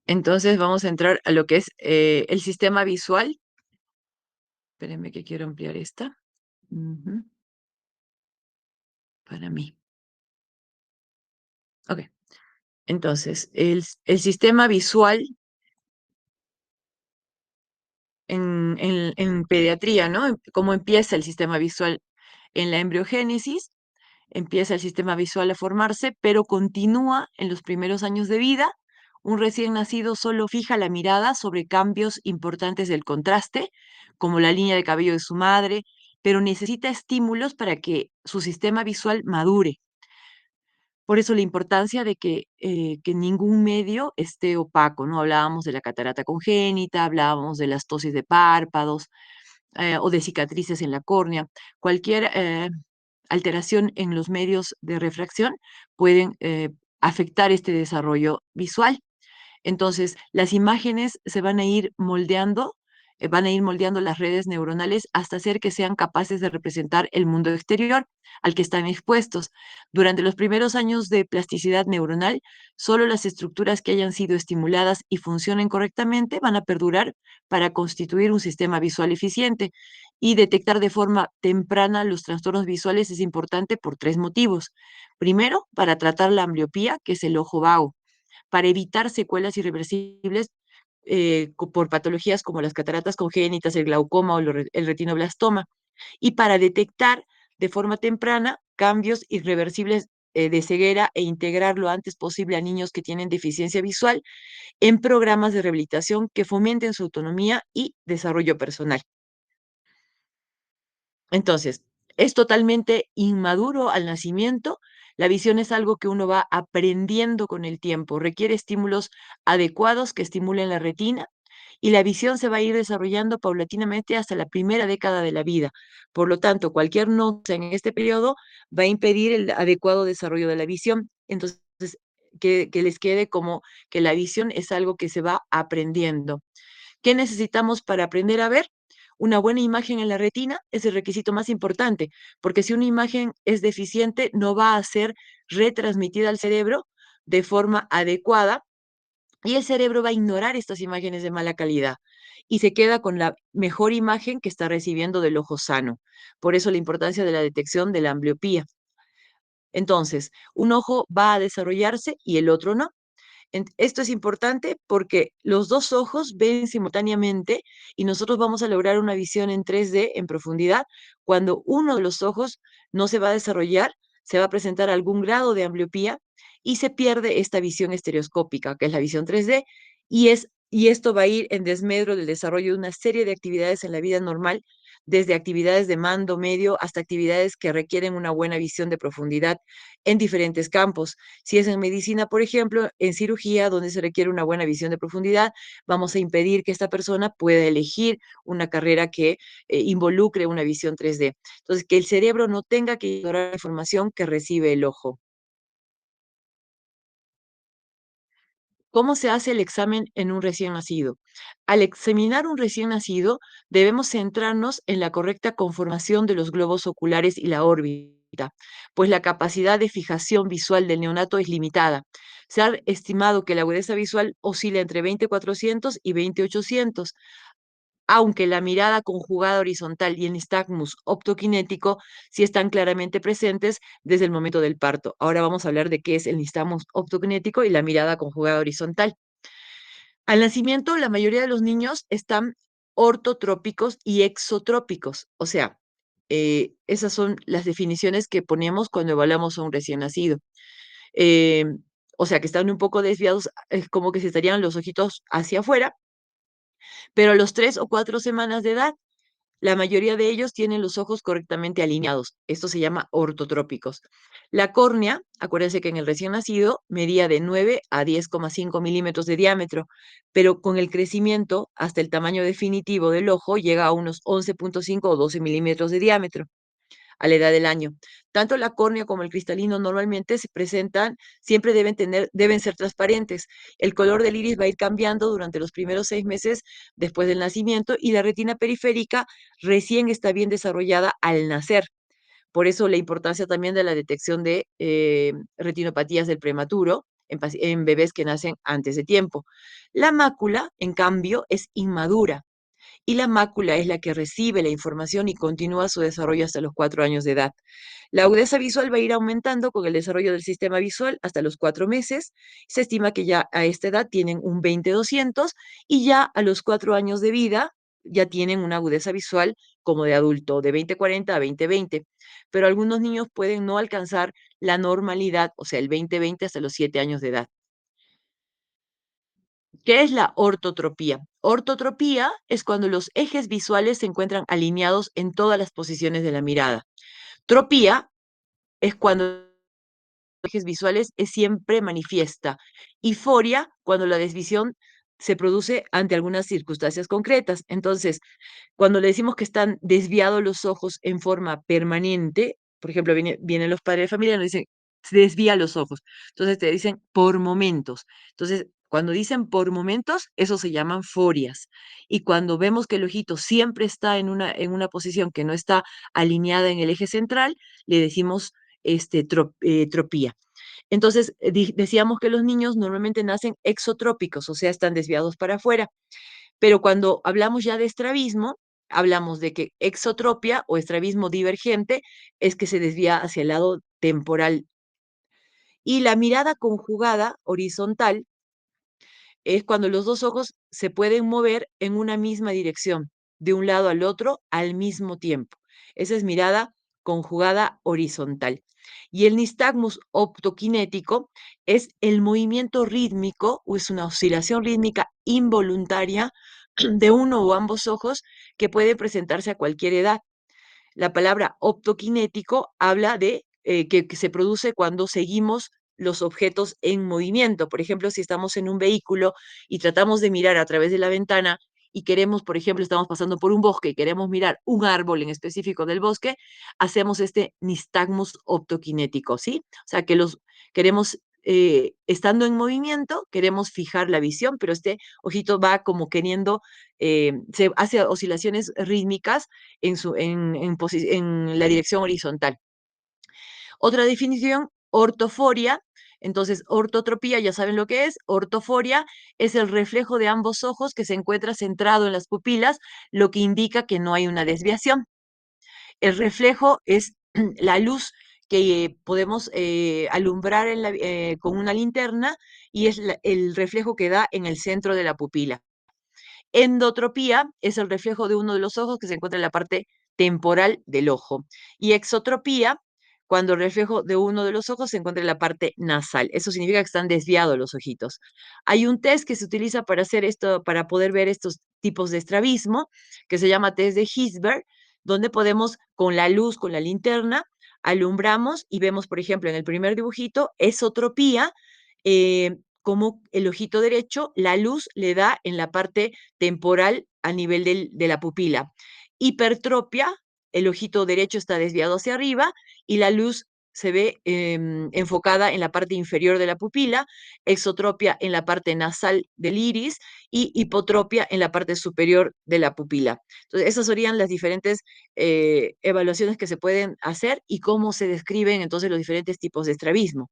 Entonces vamos a entrar a lo que es el sistema visual. Espérenme que quiero ampliar esta. Ujú, para mí. Ok. Entonces, el sistema visual en pediatría, ¿no? ¿Cómo empieza el sistema visual? En la embriogénesis empieza el sistema visual a formarse, pero continúa en los primeros años de vida. Un recién nacido solo fija la mirada sobre cambios importantes del contraste, como la línea de cabello de su madre, pero necesita estímulos para que su sistema visual madure. Por eso la importancia de que ningún medio esté opaco, ¿no? Hablábamos de la catarata congénita, hablábamos de las tosis de párpados, o de cicatrices en la córnea. Cualquier alteración en los medios de refracción pueden afectar este desarrollo visual. Entonces, las imágenes se van a ir moldeando, van a ir moldeando las redes neuronales hasta hacer que sean capaces de representar el mundo exterior al que están expuestos. Durante los primeros años de plasticidad neuronal, solo las estructuras que hayan sido estimuladas y funcionen correctamente van a perdurar para constituir un sistema visual eficiente. Y detectar de forma temprana los trastornos visuales es importante por tres motivos. Primero, para tratar la ambliopía, que es el ojo vago, para evitar secuelas irreversibles por patologías como las cataratas congénitas, el glaucoma o el retinoblastoma, y para detectar de forma temprana cambios irreversibles de ceguera e integrar lo antes posible a niños que tienen deficiencia visual en programas de rehabilitación que fomenten su autonomía y desarrollo personal. Entonces, es totalmente inmaduro al nacimiento. La visión es algo que uno va aprendiendo con el tiempo, requiere estímulos adecuados que estimulen la retina y la visión se va a ir desarrollando paulatinamente hasta la primera década de la vida. Por lo tanto, cualquier nota en este periodo va a impedir el adecuado desarrollo de la visión. Entonces, que les quede como que la visión es algo que se va aprendiendo. ¿Qué necesitamos para aprender a ver? Una buena imagen en la retina es el requisito más importante, porque si una imagen es deficiente, no va a ser retransmitida al cerebro de forma adecuada y el cerebro va a ignorar estas imágenes de mala calidad y se queda con la mejor imagen que está recibiendo del ojo sano. Por eso la importancia de la detección de la ambliopía. Entonces, un ojo va a desarrollarse y el otro no. Esto es importante porque los dos ojos ven simultáneamente y nosotros vamos a lograr una visión en 3D en profundidad cuando uno de los ojos no se va a desarrollar, se va a presentar algún grado de ambliopía y se pierde esta visión estereoscópica, que es la visión 3D, y esto va a ir en desmedro del desarrollo de una serie de actividades en la vida normal, desde actividades de mando medio hasta actividades que requieren una buena visión de profundidad en diferentes campos. Si es en medicina, por ejemplo, en cirugía, donde se requiere una buena visión de profundidad, vamos a impedir que esta persona pueda elegir una carrera que involucre una visión 3D. Entonces, que el cerebro no tenga que ignorar la información que recibe el ojo. ¿Cómo se hace el examen en un recién nacido? Al examinar un recién nacido, debemos centrarnos en la correcta conformación de los globos oculares y la órbita, pues la capacidad de fijación visual del neonato es limitada. Se ha estimado que la agudeza visual oscila entre 20/400 y 20/800, aunque la mirada conjugada horizontal y el nistagmus optoquinético sí están claramente presentes desde el momento del parto. Ahora vamos a hablar de qué es el nistagmus optoquinético y la mirada conjugada horizontal. Al nacimiento, la mayoría de los niños están ortotrópicos y exotrópicos, o sea, esas son las definiciones que ponemos cuando evaluamos a un recién nacido. Eh, o sea, que están un poco desviados, como que se estarían los ojitos hacia afuera, pero a los 3 o 4 semanas de edad la mayoría de ellos tienen los ojos correctamente alineados. Esto se llama ortotrópicos. La córnea, acuérdense que en el recién nacido medía de 9 a 10,5 milímetros de diámetro, pero con el crecimiento hasta el tamaño definitivo del ojo llega a unos 11,5 o 12 milímetros de diámetro a la edad del año. Tanto la córnea como el cristalino normalmente se presentan, siempre deben ser transparentes. El color del iris va a ir cambiando durante los primeros 6 meses después del nacimiento y la retina periférica recién está bien desarrollada al nacer. Por eso la importancia también de la detección de retinopatías del prematuro en bebés que nacen antes de tiempo. La mácula, en cambio, es inmadura y la mácula es la que recibe la información y continúa su desarrollo hasta los 4 años de edad. La agudeza visual va a ir aumentando con el desarrollo del sistema visual hasta los 4 meses. Se estima que ya a esta edad tienen un 20/200 y ya a los 4 años de vida ya tienen una agudeza visual como de adulto, de 20/40 a 20/20. Pero algunos niños pueden no alcanzar la normalidad, o sea, el 20/20 hasta los 7 años de edad. ¿Qué es la ortotropía? Ortotropía es cuando los ejes visuales se encuentran alineados en todas las posiciones de la mirada. Tropía es cuando los ejes visuales es siempre manifiesta. Y foria, cuando la desvisión se produce ante algunas circunstancias concretas. Entonces, cuando le decimos que están desviados los ojos en forma permanente, por ejemplo, vienen los padres de familia y nos dicen, se desvía los ojos. Entonces te dicen por momentos. Entonces, cuando dicen por momentos, eso se llaman forias. Y cuando vemos que el ojito siempre está en una posición que no está alineada en el eje central, le decimos tropía. Entonces, decíamos que los niños normalmente nacen exotrópicos, o sea, están desviados para afuera. Pero cuando hablamos ya de estrabismo, hablamos de que exotropia o estrabismo divergente es que se desvía hacia el lado temporal. Y la mirada conjugada horizontal es cuando los dos ojos se pueden mover en una misma dirección, de un lado al otro al mismo tiempo. Esa es mirada conjugada horizontal. Y el nistagmus optoquinético es el movimiento rítmico o es una oscilación rítmica involuntaria de uno o ambos ojos que puede presentarse a cualquier edad. La palabra optoquinético habla de que se produce cuando seguimos los objetos en movimiento. Por ejemplo, si estamos en un vehículo y tratamos de mirar a través de la ventana y queremos, por ejemplo, estamos pasando por un bosque y queremos mirar un árbol en específico del bosque, hacemos este nistagmus optoquinético, ¿sí? O sea, que los queremos, estando en movimiento, queremos fijar la visión, pero este ojito va como queriendo, se hace oscilaciones rítmicas en la dirección horizontal. Otra definición, ortoforia. Entonces, ortotropía, ya saben lo que es. Ortoforia es el reflejo de ambos ojos que se encuentra centrado en las pupilas, lo que indica que no hay una desviación. El reflejo es la luz que podemos alumbrar con una linterna y es el reflejo que da en el centro de la pupila. Endotropía es el reflejo de uno de los ojos que se encuentra en la parte temporal del ojo. Y exotropía, cuando el reflejo de uno de los ojos se encuentra en la parte nasal. Eso significa que están desviados los ojitos. Hay un test que se utiliza para hacer esto, para poder ver estos tipos de estrabismo, que se llama test de Hisberg, donde podemos, con la luz, con la linterna, alumbramos y vemos, por ejemplo, en el primer dibujito, esotropía, como el ojito derecho, la luz le da en la parte temporal a nivel de la pupila. Hipertropia, el ojito derecho está desviado hacia arriba y la luz se ve enfocada en la parte inferior de la pupila, exotropia en la parte nasal del iris y hipotropia en la parte superior de la pupila. Entonces, esas serían las diferentes evaluaciones que se pueden hacer y cómo se describen entonces los diferentes tipos de estrabismo.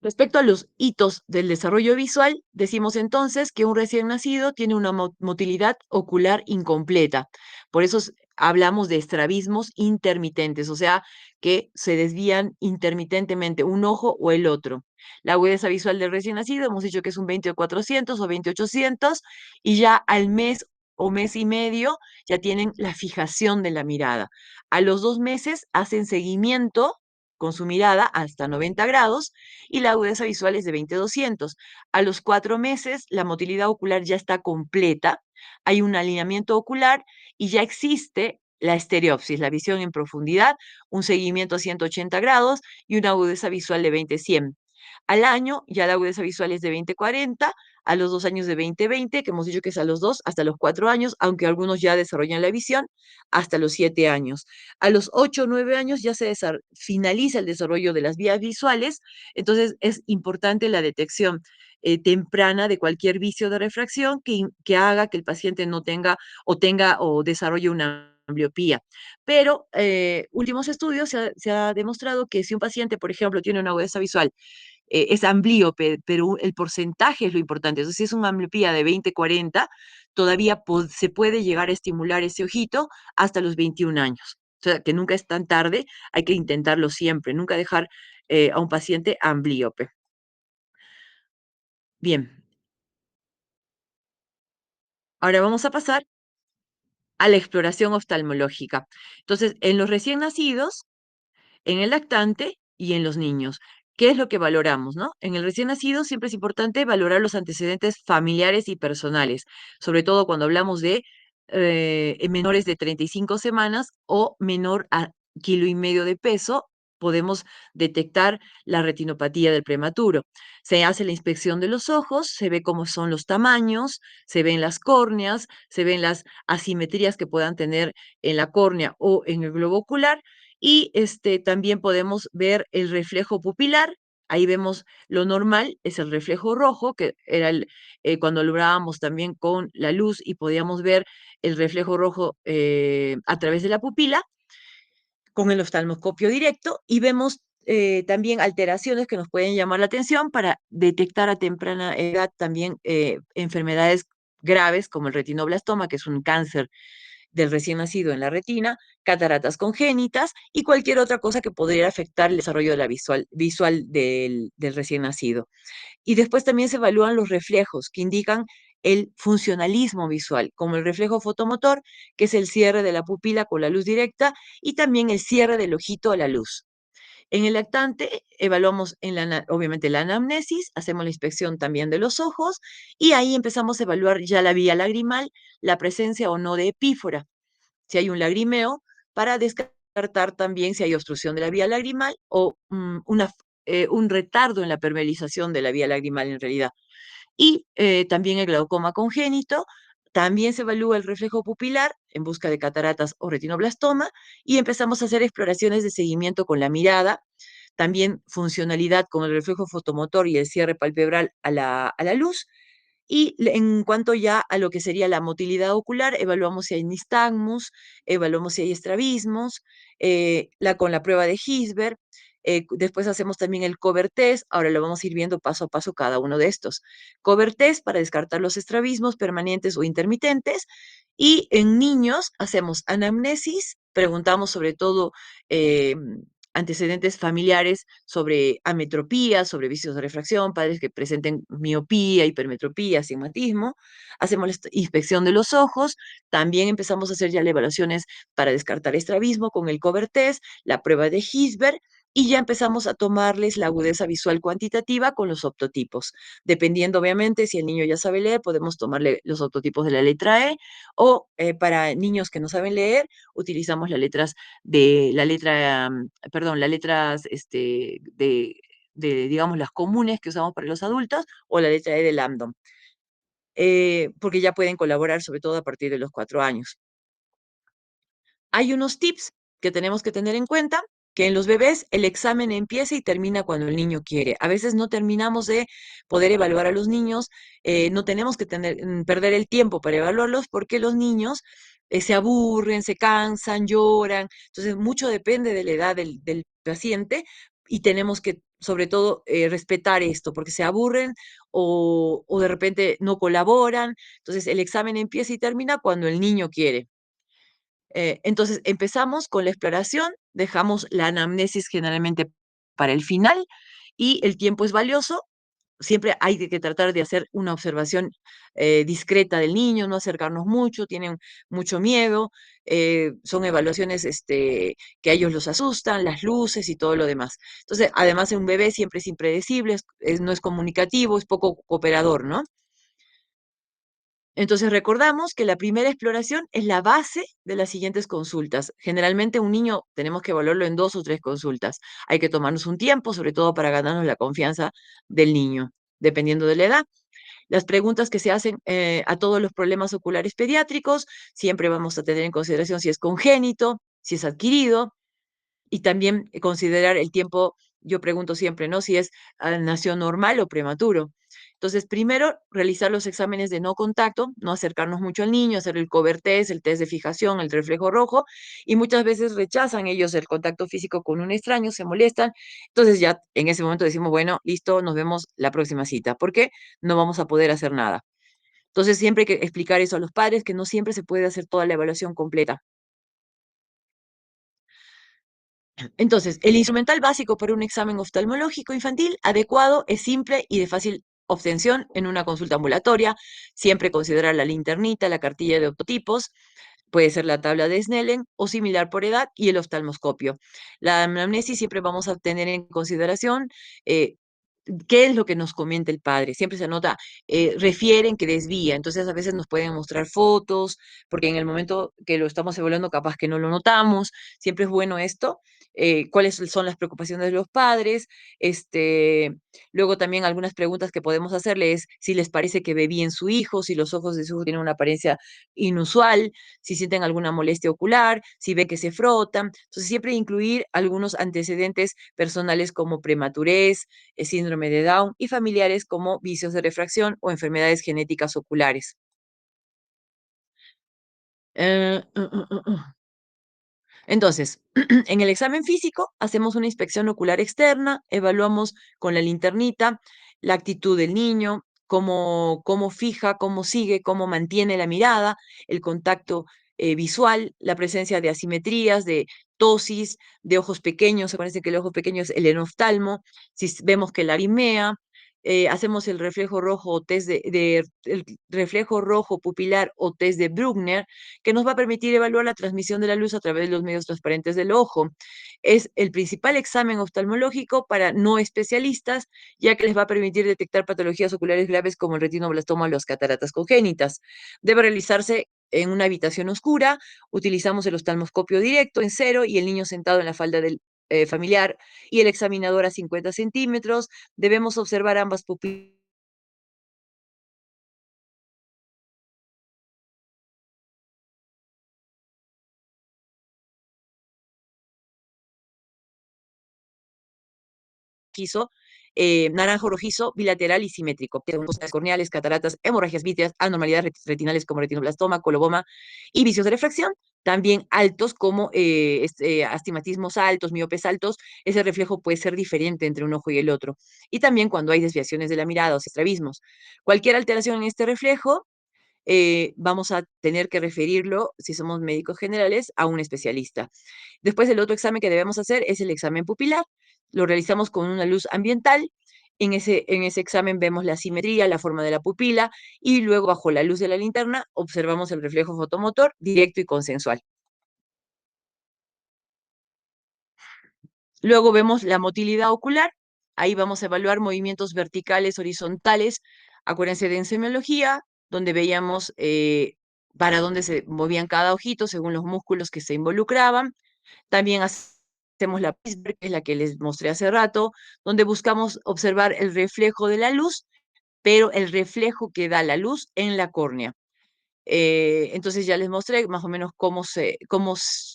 Respecto a los hitos del desarrollo visual, decimos entonces que un recién nacido tiene una motilidad ocular incompleta. Por eso hablamos de estrabismos intermitentes, o sea, que se desvían intermitentemente un ojo o el otro. La agudeza visual del recién nacido, hemos dicho que es un 20/400 o 20/800, y ya al mes o mes y medio ya tienen la fijación de la mirada. A los 2 meses hacen seguimiento con su mirada hasta 90 grados y la agudeza visual es de 20/200. A los 4 meses, la motilidad ocular ya está completa, hay un alineamiento ocular y ya existe la estereopsis, la visión en profundidad, un seguimiento a 180 grados y una agudeza visual de 20/100. Al año, ya la agudeza visual es de 20/40, a los 2 años de 20/20, que hemos dicho que es a los 2 hasta los 4 años, aunque algunos ya desarrollan la visión hasta los 7 años. A los 8 o 9 años ya se finaliza el desarrollo de las vías visuales, entonces es importante la detección temprana de cualquier vicio de refracción que haga que el paciente no tenga o desarrolle una ambliopía. Pero últimos estudios se ha demostrado que si un paciente, por ejemplo, tiene una agudeza visual, es amblíope, pero el porcentaje es lo importante. Entonces, si es una ambliopía de 20-40, todavía se puede llegar a estimular ese ojito hasta los 21 años. O sea, que nunca es tan tarde, hay que intentarlo siempre, nunca dejar a un paciente amblíope. Bien, ahora vamos a pasar a la exploración oftalmológica. Entonces, en los recién nacidos, en el lactante y en los niños. ¿Qué es lo que valoramos, no? En el recién nacido siempre es importante valorar los antecedentes familiares y personales, sobre todo cuando hablamos de menores de 35 semanas o menor a 1,5 kilos de peso, podemos detectar la retinopatía del prematuro. Se hace la inspección de los ojos, se ve cómo son los tamaños, se ven las córneas, se ven las asimetrías que puedan tener en la córnea o en el globo ocular, y también podemos ver el reflejo pupilar. Ahí vemos lo normal, es el reflejo rojo, que era cuando alumbrábamos también con la luz y podíamos ver el reflejo rojo a través de la pupila con el oftalmoscopio directo, y vemos también alteraciones que nos pueden llamar la atención para detectar a temprana edad también enfermedades graves como el retinoblastoma, que es un cáncer del recién nacido en la retina, cataratas congénitas y cualquier otra cosa que podría afectar el desarrollo de la visual del recién nacido. Y después también se evalúan los reflejos que indican el funcionalismo visual, como el reflejo fotomotor, que es el cierre de la pupila con la luz directa, y también el cierre del ojito a la luz. En el lactante evaluamos obviamente la anamnesis, hacemos la inspección también de los ojos, y ahí empezamos a evaluar ya la vía lagrimal, la presencia o no de epífora, si hay un lagrimeo, para descartar también si hay obstrucción de la vía lagrimal o un retardo en la permeabilización de la vía lagrimal en realidad. Y también el glaucoma congénito, también se evalúa el reflejo pupilar en busca de cataratas o retinoblastoma, y empezamos a hacer exploraciones de seguimiento con la mirada, también funcionalidad con el reflejo fotomotor y el cierre palpebral a la luz. Y en cuanto ya a lo que sería la motilidad ocular, evaluamos si hay nistagmus, evaluamos si hay estrabismos, con la prueba de Gisbert. Después hacemos también el cover test. Ahora lo vamos a ir viendo paso a paso cada uno de estos. Cover test para descartar los estrabismos permanentes o intermitentes. Y en niños hacemos anamnesis, preguntamos sobre todo eh, antecedentes familiares sobre ametropía, sobre vicios de refracción, padres que presenten miopía, hipermetropía, astigmatismo. Hacemos la inspección de los ojos, también empezamos a hacer ya las evaluaciones para descartar estrabismo con el cover test, la prueba de Gisbert, y ya empezamos a tomarles la agudeza visual cuantitativa con los optotipos. Dependiendo, obviamente, si el niño ya sabe leer, podemos tomarle los optotipos de la letra E, o para niños que no saben leer, utilizamos perdón, las letras digamos, las comunes que usamos para los adultos, o la letra E de Lambda, porque ya pueden colaborar, sobre todo a partir de los 4 años. Hay unos tips que tenemos que tener en cuenta, que en los bebés el examen empieza y termina cuando el niño quiere. A veces no terminamos de poder evaluar a los niños, no tenemos que perder el tiempo para evaluarlos, porque los niños se aburren, se cansan, lloran. Entonces, mucho depende de la edad del paciente, y tenemos que, sobre todo, respetar esto, porque se aburren o de repente no colaboran. Entonces, el examen empieza y termina cuando el niño quiere. Entonces, empezamos con la exploración, dejamos la anamnesis generalmente para el final, y el tiempo es valioso. Siempre hay que tratar de hacer una observación discreta del niño, no acercarnos mucho, tienen mucho miedo, son evaluaciones que a ellos los asustan, las luces y todo lo demás. Entonces, además, un bebé siempre es impredecible, no es comunicativo, es poco cooperador, ¿no? Entonces recordamos que la primera exploración es la base de las siguientes consultas. Generalmente un niño tenemos que evaluarlo en 2 o 3 consultas. Hay que tomarnos un tiempo, sobre todo para ganarnos la confianza del niño, dependiendo de la edad. Las preguntas que se hacen a todos los problemas oculares pediátricos, siempre vamos a tener en consideración si es congénito, si es adquirido, y también considerar el tiempo. Yo pregunto siempre, ¿no? Si nació normal o prematuro. Entonces, primero, realizar los exámenes de no contacto, no acercarnos mucho al niño, hacer el cover test, el test de fijación, el reflejo rojo, y muchas veces rechazan ellos el contacto físico con un extraño, se molestan. Entonces ya en ese momento decimos, bueno, listo, nos vemos la próxima cita, porque no vamos a poder hacer nada. Entonces siempre hay que explicar eso a los padres, que no siempre se puede hacer toda la evaluación completa. Entonces, el instrumental básico para un examen oftalmológico infantil adecuado es simple y de fácil obtención en una consulta ambulatoria. Siempre considerar la linternita, la cartilla de optotipos, puede ser la tabla de Snellen o similar por edad y el oftalmoscopio. La anamnesis siempre vamos a tener en consideración eh, qué es lo que nos comenta el padre. Siempre se anota, refieren que desvía, entonces a veces nos pueden mostrar fotos, porque en el momento que lo estamos evaluando capaz que no lo notamos. Siempre es bueno esto. Cuáles son las preocupaciones de los padres. Luego también algunas preguntas que podemos hacerle es si les parece que ve bien su hijo, si los ojos de su hijo tienen una apariencia inusual, si sienten alguna molestia ocular, si ven que se frotan. Entonces, siempre incluir algunos antecedentes personales como prematurez, síndrome de Down y familiares como vicios de refracción o enfermedades genéticas oculares. Eh, uh, uh, uh, uh. Entonces, en el examen físico hacemos una inspección ocular externa, evaluamos con la linternita la actitud del niño, cómo fija, cómo sigue, cómo mantiene la mirada, el contacto visual, la presencia de asimetrías, de tosis, de ojos pequeños. Acuérdense que el ojo pequeño es el enoftalmo. Si vemos que la arimea, hacemos el reflejo rojo o test el reflejo rojo pupilar o test de Bruckner, que nos va a permitir evaluar la transmisión de la luz a través de los medios transparentes del ojo. Es el principal examen oftalmológico para no especialistas, ya que les va a permitir detectar patologías oculares graves como el retinoblastoma o las cataratas congénitas. Debe realizarse en una habitación oscura, utilizamos el oftalmoscopio directo en cero y el niño sentado en la falda del familiar y el examinador a 50 centímetros. Debemos observar ambas pupilas rojizo, naranjo rojizo, bilateral y simétrico. Cosas corneales, cataratas, hemorragias vítreas, anormalidades retinales como retinoblastoma, coloboma y vicios de refracción. También altos como astigmatismos altos, miopes altos, ese reflejo puede ser diferente entre un ojo y el otro. Y también cuando hay desviaciones de la mirada o estrabismos. Cualquier alteración en este reflejo vamos a tener que referirlo, si somos médicos generales, a un especialista. Después, el otro examen que debemos hacer es el examen pupilar. Lo realizamos con una luz ambiental. En ese examen vemos la simetría, la forma de la pupila y luego bajo la luz de la linterna observamos el reflejo fotomotor directo y consensual. Luego vemos la motilidad ocular. Ahí vamos a evaluar movimientos verticales, horizontales. Acuérdense de ensemiología, donde veíamos para dónde se movían cada ojito según los músculos que se involucraban. También hacemos la Prisberg, que es la que les mostré hace rato, donde buscamos observar el reflejo de la luz, pero el reflejo que da la luz en la córnea. Entonces ya les mostré más o menos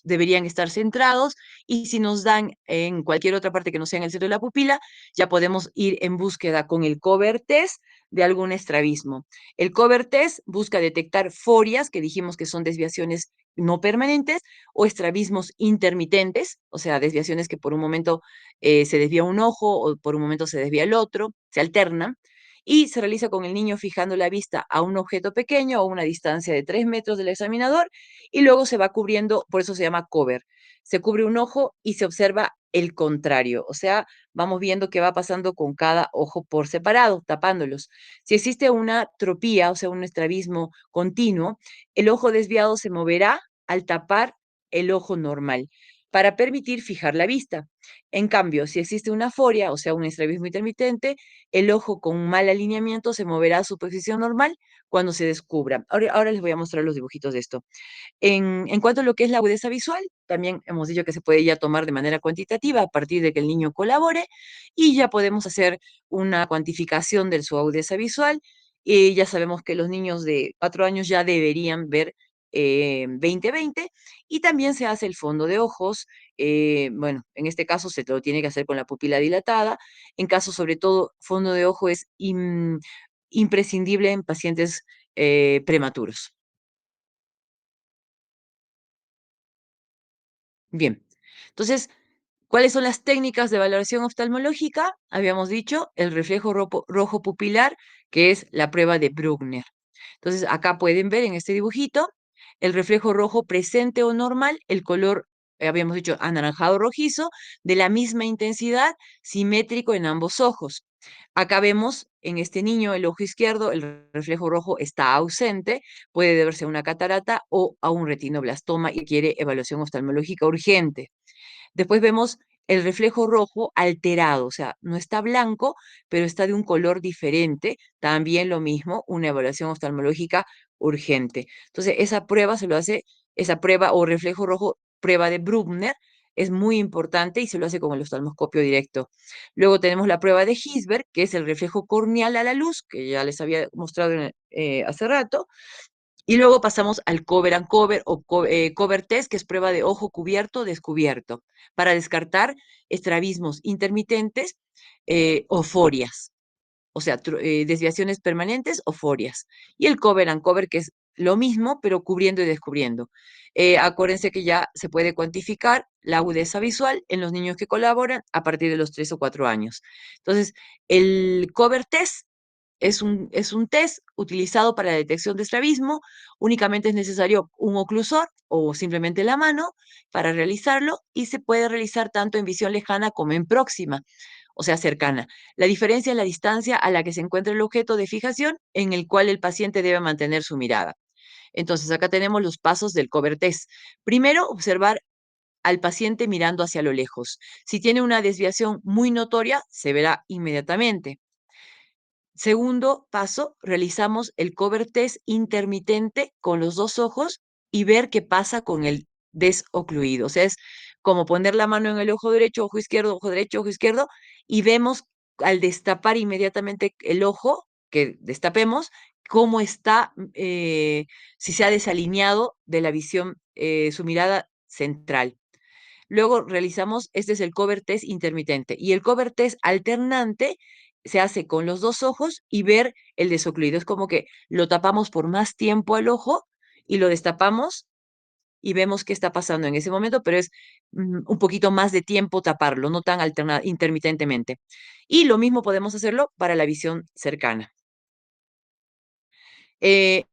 deberían estar centrados y si nos dan en cualquier otra parte que no sea en el centro de la pupila, ya podemos ir en búsqueda con el cover test de algún estrabismo. El cover test busca detectar forias, que dijimos que son desviaciones no permanentes, o estrabismos intermitentes, o sea, desviaciones que por un momento se desvía un ojo o por un momento se desvía el otro, se alternan y se realiza con el niño fijando la vista a un objeto pequeño a una distancia de 3 metros del examinador y luego se va cubriendo, por eso se llama cover. Se cubre un ojo y se observa el contrario, o sea, vamos viendo qué va pasando con cada ojo por separado, tapándolos. Si existe una tropía, o sea, un estrabismo continuo, el ojo desviado se moverá al tapar el ojo normal para permitir fijar la vista. En cambio, si existe una foria, o sea, un estrabismo intermitente, el ojo con mal alineamiento se moverá a su posición normal cuando se descubra. Ahora les voy a mostrar los dibujitos de esto. En cuanto a lo que es la agudeza visual, también hemos dicho que se puede ya tomar de manera cuantitativa a partir de que el niño colabore y ya podemos hacer una cuantificación de su agudeza visual. Y ya sabemos que los niños de 4 años ya deberían ver 20/20 y también se hace el fondo de ojos. Bueno, en este caso se lo tiene que hacer con la pupila dilatada. En caso, sobre todo, fondo de ojo es imprescindible en pacientes prematuros. Bien, entonces, ¿cuáles son las técnicas de valoración oftalmológica? Habíamos dicho el reflejo rojo pupilar, que es la prueba de Brugner. Entonces, acá pueden ver en este dibujito el reflejo rojo presente o normal, el color, habíamos dicho anaranjado rojizo, de la misma intensidad, simétrico en ambos ojos. Acá vemos en este niño, el ojo izquierdo, el reflejo rojo está ausente, puede deberse a una catarata o a un retinoblastoma y quiere evaluación oftalmológica urgente. Después vemos el reflejo rojo alterado, o sea, no está blanco, pero está de un color diferente. También lo mismo, una evaluación oftalmológica urgente. Entonces, esa prueba se lo hace, esa prueba o reflejo rojo, prueba de Brugner, es muy importante y se lo hace con el oftalmoscopio directo. Luego tenemos la prueba de Hisberg, que es el reflejo corneal a la luz, que ya les había mostrado hace rato. Y luego pasamos al cover and cover o cover test, que es prueba de ojo cubierto o descubierto, para descartar estrabismos intermitentes o forias, o sea, desviaciones permanentes o forias. Y el cover and cover, que es lo mismo, pero cubriendo y descubriendo. Acuérdense que ya se puede cuantificar la agudeza visual en los niños que colaboran a partir de los 3 o 4 años. Entonces, el cover test es un test utilizado para la detección de estrabismo. Únicamente es necesario un oclusor o simplemente la mano para realizarlo y se puede realizar tanto en visión lejana como en próxima, o sea, cercana. La diferencia es la distancia a la que se encuentra el objeto de fijación en el cual el paciente debe mantener su mirada. Entonces, acá tenemos los pasos del cover test. Primero, observar al paciente mirando hacia lo lejos. Si tiene una desviación muy notoria, se verá inmediatamente. Segundo paso, realizamos el cover test intermitente con los dos ojos y ver qué pasa con el desocluido. O sea, es como poner la mano en el ojo derecho, ojo izquierdo, y vemos al destapar inmediatamente el ojo, que destapemos, cómo está, si se ha desalineado de la visión, su mirada central. Luego realizamos, este es el cover test intermitente y el cover test alternante se hace con los dos ojos y ver el desocluido. Es como que lo tapamos por más tiempo al ojo y lo destapamos y vemos qué está pasando en ese momento, pero es un poquito más de tiempo taparlo, no tan intermitentemente. Y lo mismo podemos hacerlo para la visión cercana. Eh,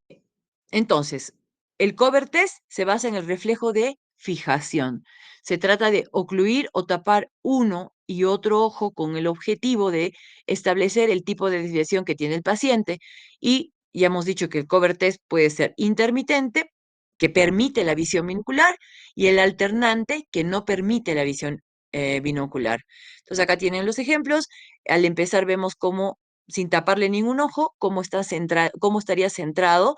entonces, el cover test se basa en el reflejo de fijación. Se trata de ocluir o tapar uno y otro ojo con el objetivo de establecer el tipo de desviación que tiene el paciente. Y ya hemos dicho que el cover test puede ser intermitente, que permite la visión binocular, y el alternante, que no permite la visión binocular. Entonces, acá tienen los ejemplos. Al empezar vemos cómo, sin taparle ningún ojo, cómo estaría centrado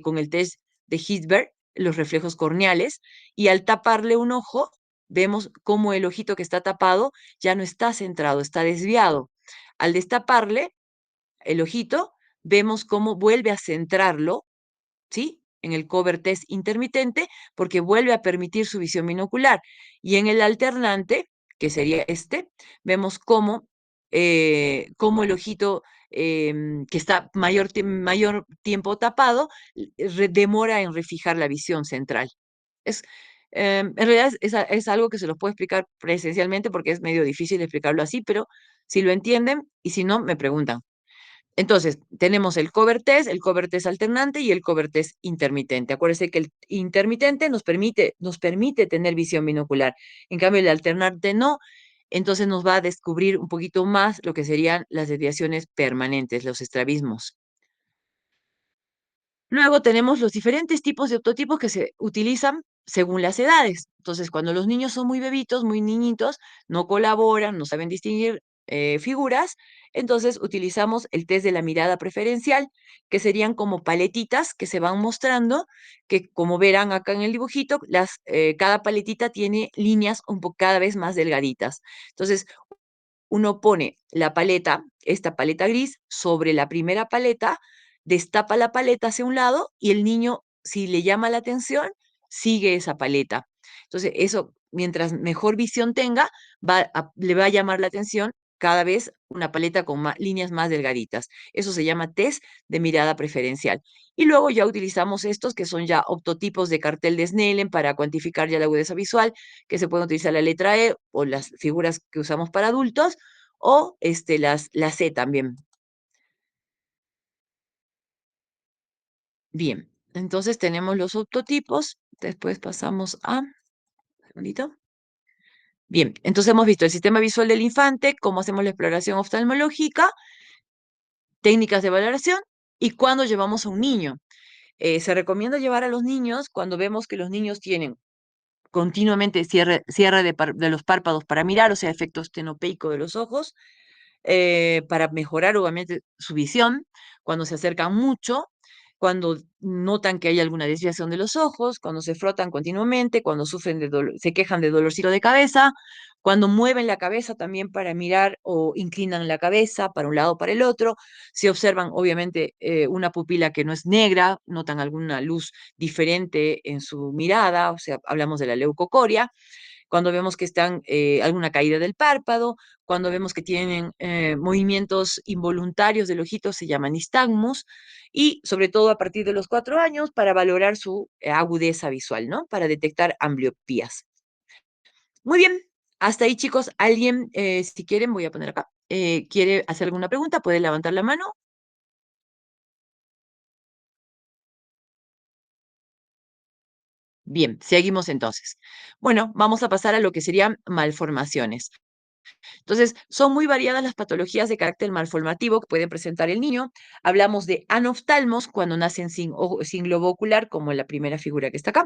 con el test de Hirschberg, los reflejos corneales, y al taparle un ojo, vemos cómo el ojito que está tapado ya no está centrado, está desviado. Al destaparle el ojito, vemos cómo vuelve a centrarlo, ¿sí? En el cover test intermitente, porque vuelve a permitir su visión binocular. Y en el alternante, que sería este, vemos cómo el ojito que está mayor tiempo tapado demora en refijar la visión central. Es, en realidad es algo que se los puedo explicar presencialmente porque es medio difícil explicarlo así, pero si lo entienden y si no, me preguntan. Entonces, tenemos el cover test alternante y el cover test intermitente. Acuérdense que el intermitente nos permite tener visión binocular. En cambio, el alternante no. Entonces nos va a descubrir un poquito más lo que serían las desviaciones permanentes, los estrabismos. Luego tenemos los diferentes tipos de optotipos que se utilizan según las edades. Entonces, cuando los niños son muy bebitos, muy niñitos, no colaboran, no saben distinguir figuras, entonces utilizamos el test de la mirada preferencial, que serían como paletitas que se van mostrando, que como verán acá en el dibujito, cada paletita tiene líneas cada vez más delgaditas. Entonces, uno pone la paleta, esta paleta gris, sobre la primera paleta, destapa la paleta hacia un lado y el niño, si le llama la atención, sigue esa paleta. Entonces, eso, mientras mejor visión tenga, le va a llamar la atención cada vez una paleta con líneas más delgaditas. Eso se llama test de mirada preferencial. Y luego ya utilizamos estos que son ya optotipos de cartel de Snellen para cuantificar ya la agudeza visual, que se pueden utilizar la letra E o las figuras que usamos para adultos, o la C también. Bien, entonces tenemos los optotipos. Después pasamos a... segundito. Bien, entonces hemos visto el sistema visual del infante, cómo hacemos la exploración oftalmológica, técnicas de valoración y cuándo llevamos a un niño. Se recomienda llevar a los niños cuando vemos que los niños tienen continuamente cierre de los párpados para mirar, o sea, efecto estenopeico de los ojos, para mejorar obviamente su visión, cuando se acercan mucho, cuando notan que hay alguna desviación de los ojos, cuando se frotan continuamente, cuando sufren de dolor, se quejan de dolorcito de cabeza, cuando mueven la cabeza también para mirar o inclinan la cabeza para un lado o para el otro, si observan obviamente una pupila que no es negra, notan alguna luz diferente en su mirada, o sea, hablamos de la leucocoria, cuando vemos que están alguna caída del párpado, cuando vemos que tienen movimientos involuntarios del ojito, se llaman nistagmus, y sobre todo a partir de los 4 años para valorar su agudeza visual, ¿no? Para detectar ambliopías. Muy bien, hasta ahí chicos, alguien, si quieren, voy a poner acá, quiere hacer alguna pregunta, puede levantar la mano. Bien, seguimos entonces. Bueno, vamos a pasar a lo que serían malformaciones. Entonces, son muy variadas las patologías de carácter malformativo que puede presentar el niño. Hablamos de anoftalmos cuando nacen sin globo ocular, como en la primera figura que está acá.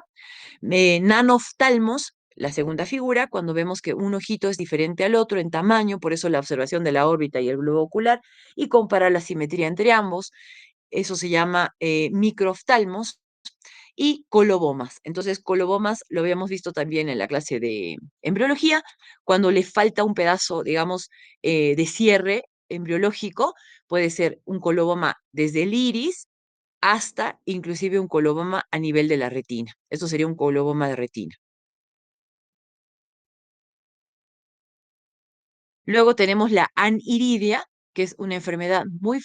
Nanoftalmos, la segunda figura, cuando vemos que un ojito es diferente al otro en tamaño, por eso la observación de la órbita y el globo ocular, y comparar la simetría entre ambos. Eso se llama microoftalmos y colobomas. Entonces, colobomas lo habíamos visto también en la clase de embriología, cuando le falta un pedazo, digamos, de cierre embriológico, puede ser un coloboma desde el iris hasta inclusive un coloboma a nivel de la retina. Esto sería un coloboma de retina. Luego tenemos la aniridia, que es una enfermedad muy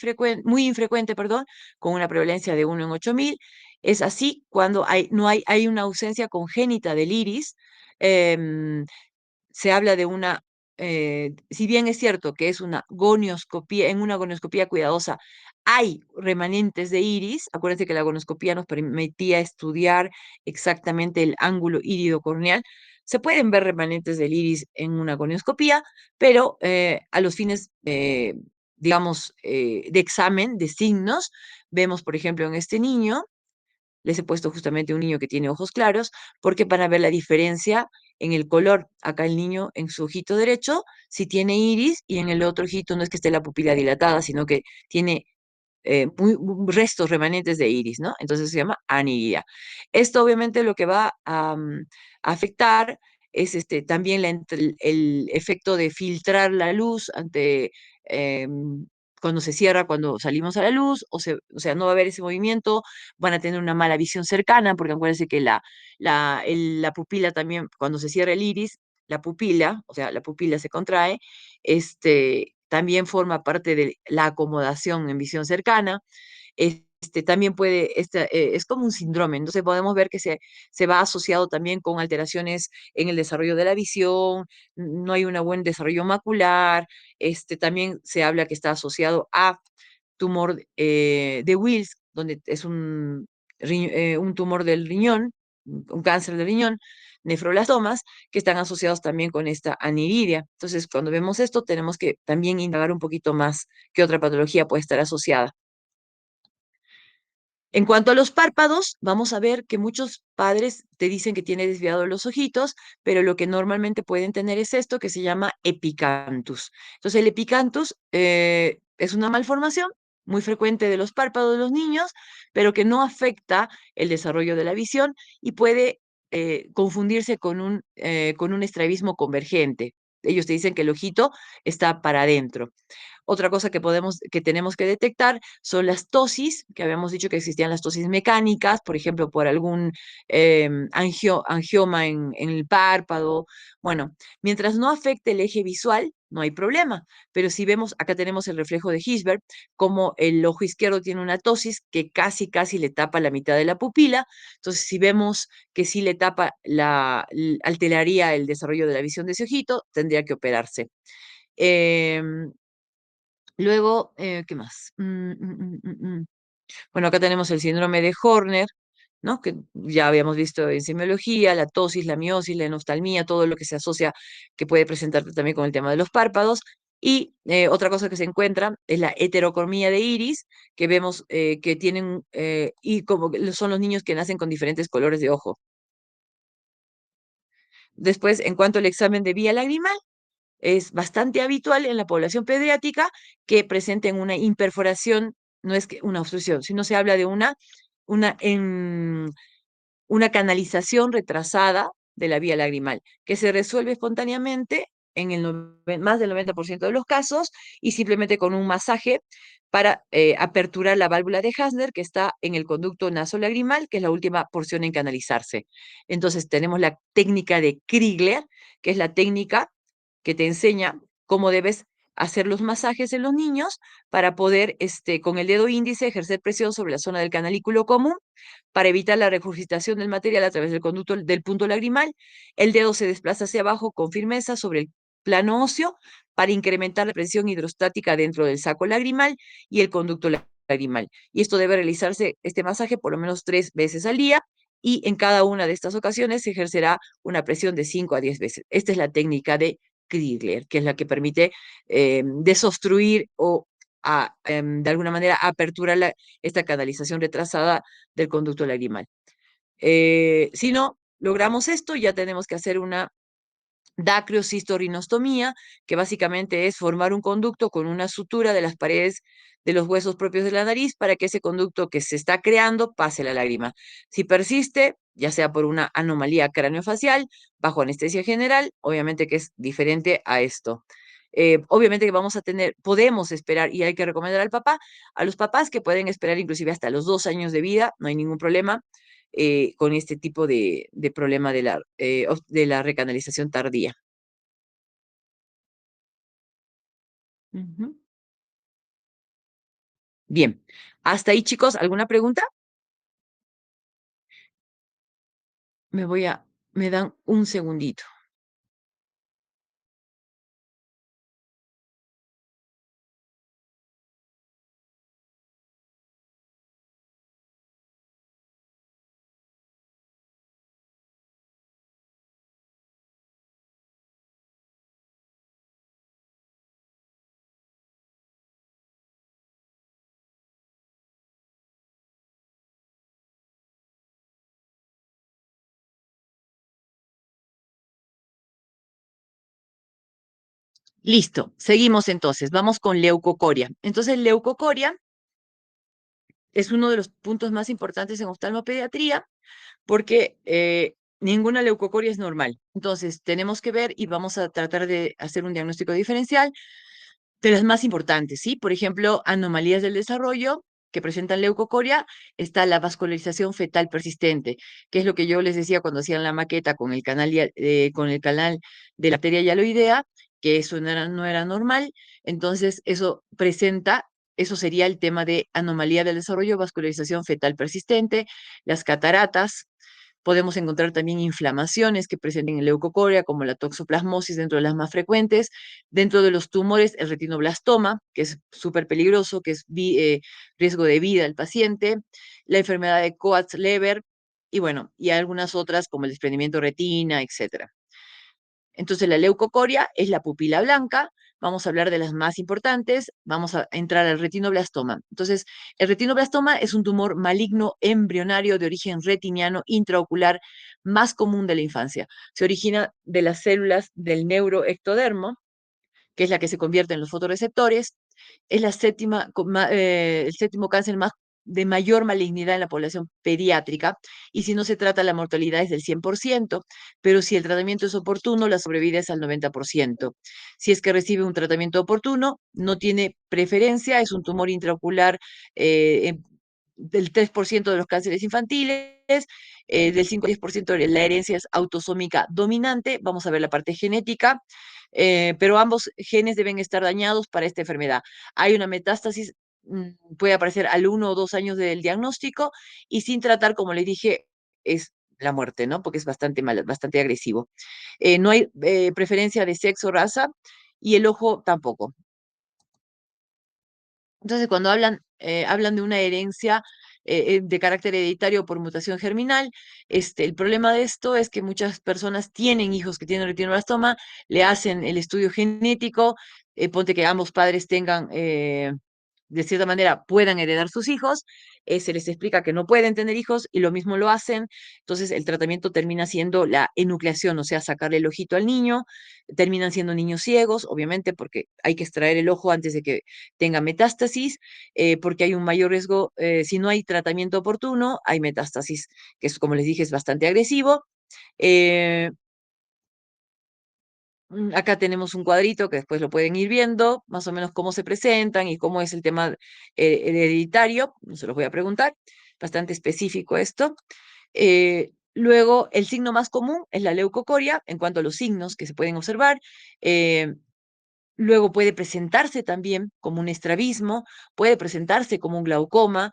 infrecuente, perdón, con una prevalencia de 1 en 8.000. Es así cuando no hay una ausencia congénita del iris. em, Se habla de si bien es cierto que es una gonioscopía, en una gonioscopía cuidadosa hay remanentes de iris, acuérdense que la gonioscopía nos permitía estudiar exactamente el ángulo írido corneal, se pueden ver remanentes del iris en una gonioscopía, pero a los fines, digamos, de examen de signos, vemos, por ejemplo, en este niño, les he puesto justamente un niño que tiene ojos claros, porque van a ver la diferencia en el color. Acá el niño en su ojito derecho sí tiene iris y en el otro ojito no es que esté la pupila dilatada, sino que tiene restos remanentes de iris, ¿no? Entonces se llama aniridia. Esto obviamente lo que va a afectar es también el efecto de filtrar la luz cuando se cierra, cuando salimos a la luz, o sea, no va a haber ese movimiento, van a tener una mala visión cercana, porque acuérdense que la pupila también, cuando se cierra el iris, la pupila, o sea, la pupila se contrae, también forma parte de la acomodación en visión cercana. También es como un síndrome, entonces podemos ver que se va asociado también con alteraciones en el desarrollo de la visión, no hay un buen desarrollo macular, también se habla que está asociado a tumor de Wills, donde es un tumor del riñón, un cáncer del riñón, nefroblastomas, que están asociados también con esta aniridia. Entonces, cuando vemos esto, tenemos que también indagar un poquito más qué otra patología puede estar asociada. En cuanto a los párpados, vamos a ver que muchos padres te dicen que tiene desviados los ojitos, pero lo que normalmente pueden tener es esto que se llama epicanthus. Entonces, el epicanthus es una malformación muy frecuente de los párpados de los niños, pero que no afecta el desarrollo de la visión y puede confundirse con un estrabismo convergente. Ellos te dicen que el ojito está para adentro. Otra cosa que tenemos que detectar son las tosis, que habíamos dicho que existían las tosis mecánicas, por ejemplo, por algún angioma en el párpado. Bueno, mientras no afecte el eje visual, no hay problema. Pero si vemos, acá tenemos el reflejo de Hirschberg, como el ojo izquierdo tiene una tosis que casi le tapa la mitad de la pupila. Entonces, si vemos que sí le tapa alteraría el desarrollo de la visión de ese ojito, tendría que operarse. Em, Luego, ¿qué más? Bueno, acá tenemos el síndrome de Horner, ¿no? Que ya habíamos visto en semiología, la tosis, la miosis, la enoftalmía, todo lo que se asocia, que puede presentarse también con el tema de los párpados. Y otra cosa que se encuentra es la heterocromía de iris, que vemos que tienen, y como que son los niños que nacen con diferentes colores de ojo. Después, en cuanto al examen de vía lagrimal, es bastante habitual en la población pediátrica que presenten una imperforación, no es que una obstrucción, sino se habla de una, en- una canalización retrasada de la vía lagrimal, que se resuelve espontáneamente en más del 90% de los casos y simplemente con un masaje para aperturar la válvula de Hasner que está en el conducto nasolagrimal, que es la última porción en canalizarse. Entonces tenemos la técnica de Krigler, que es la técnica que te enseña cómo debes hacer los masajes en los niños para poder, con el dedo índice, ejercer presión sobre la zona del canalículo común para evitar la regurgitación del material a través del conducto del punto lagrimal. El dedo se desplaza hacia abajo con firmeza sobre el plano óseo para incrementar la presión hidrostática dentro del saco lagrimal y el conducto lagrimal. Y esto debe realizarse, este masaje, por lo menos 3 veces al día, y en cada una de estas ocasiones se ejercerá una presión de 5 a 10 veces. Esta es la técnica de Krigler, que es la que permite desobstruir o de alguna manera aperturar esta canalización retrasada del conducto lagrimal. Si no logramos esto, ya tenemos que hacer una dacriosistorrinostomía, que básicamente es formar un conducto con una sutura de las paredes de los huesos propios de la nariz para que ese conducto que se está creando pase la lágrima. Si persiste, ya sea por una anomalía craneofacial, bajo anestesia general, obviamente que es diferente a esto. Obviamente que podemos esperar, y hay que recomendar a los papás que pueden esperar inclusive hasta los 2 años de vida, no hay ningún problema, con este tipo de problema de la recanalización tardía. Ujú. Bien, hasta ahí, chicos, ¿alguna pregunta? Me voy a, me dan un segundito. Listo, seguimos entonces. Vamos con leucocoria. Entonces, leucocoria es uno de los puntos más importantes en oftalmopediatría porque ninguna leucocoria es normal. Entonces, tenemos que ver y vamos a tratar de hacer un diagnóstico diferencial de las más importantes, ¿sí? Por ejemplo, anomalías del desarrollo que presentan leucocoria, está la vascularización fetal persistente, que es lo que yo les decía cuando hacían la maqueta con el canal de la arteria hialoidea, que eso no era normal. Entonces, eso sería el tema de anomalía del desarrollo, vascularización fetal persistente, las cataratas. Podemos encontrar también inflamaciones que presenten en leucocoria, como la toxoplasmosis, dentro de las más frecuentes. Dentro de los tumores, el retinoblastoma, que es súper peligroso, que es riesgo de vida al paciente. La enfermedad de Coats-Leber, y bueno, y algunas otras como el desprendimiento de retina, etcétera. Entonces, la leucocoria es la pupila blanca. Vamos a hablar de las más importantes. Vamos a entrar al retinoblastoma. Entonces, el retinoblastoma es un tumor maligno embrionario de origen retiniano intraocular más común de la infancia. Se origina de las células del neuroectodermo, que es la que se convierte en los fotorreceptores. Es el séptimo cáncer más de mayor malignidad en la población pediátrica y si no se trata la mortalidad es del 100%, pero si el tratamiento es oportuno, la sobrevida es al 90%. Si es que recibe un tratamiento oportuno, no tiene preferencia, es un tumor intraocular del 3% de los cánceres infantiles, del 5 a 10% de la herencia es autosómica dominante, vamos a ver la parte genética, pero ambos genes deben estar dañados para esta enfermedad. Hay una metástasis, puede aparecer al 1 o 2 años del diagnóstico y sin tratar, como les dije, es la muerte, ¿no? Porque es bastante mal, bastante agresivo. No hay preferencia de sexo, raza y el ojo tampoco. Entonces, cuando hablan de una herencia de carácter hereditario por mutación germinal, el problema de esto es que muchas personas tienen hijos que tienen retinoblastoma, le hacen el estudio genético, ponte que ambos padres tengan de cierta manera puedan heredar sus hijos, se les explica que no pueden tener hijos y lo mismo lo hacen, entonces el tratamiento termina siendo la enucleación, o sea, sacarle el ojito al niño, terminan siendo niños ciegos, obviamente porque hay que extraer el ojo antes de que tenga metástasis, porque hay un mayor riesgo, si no hay tratamiento oportuno, hay metástasis, que es, como les dije, es bastante agresivo. Eh, Acá tenemos un cuadrito que después lo pueden ir viendo, más o menos cómo se presentan y cómo es el tema hereditario. No se los voy a preguntar, bastante específico esto. Luego, el signo más común es la leucocoria en cuanto a los signos que se pueden observar. Eh, Luego puede presentarse también como un estrabismo, puede presentarse como un glaucoma,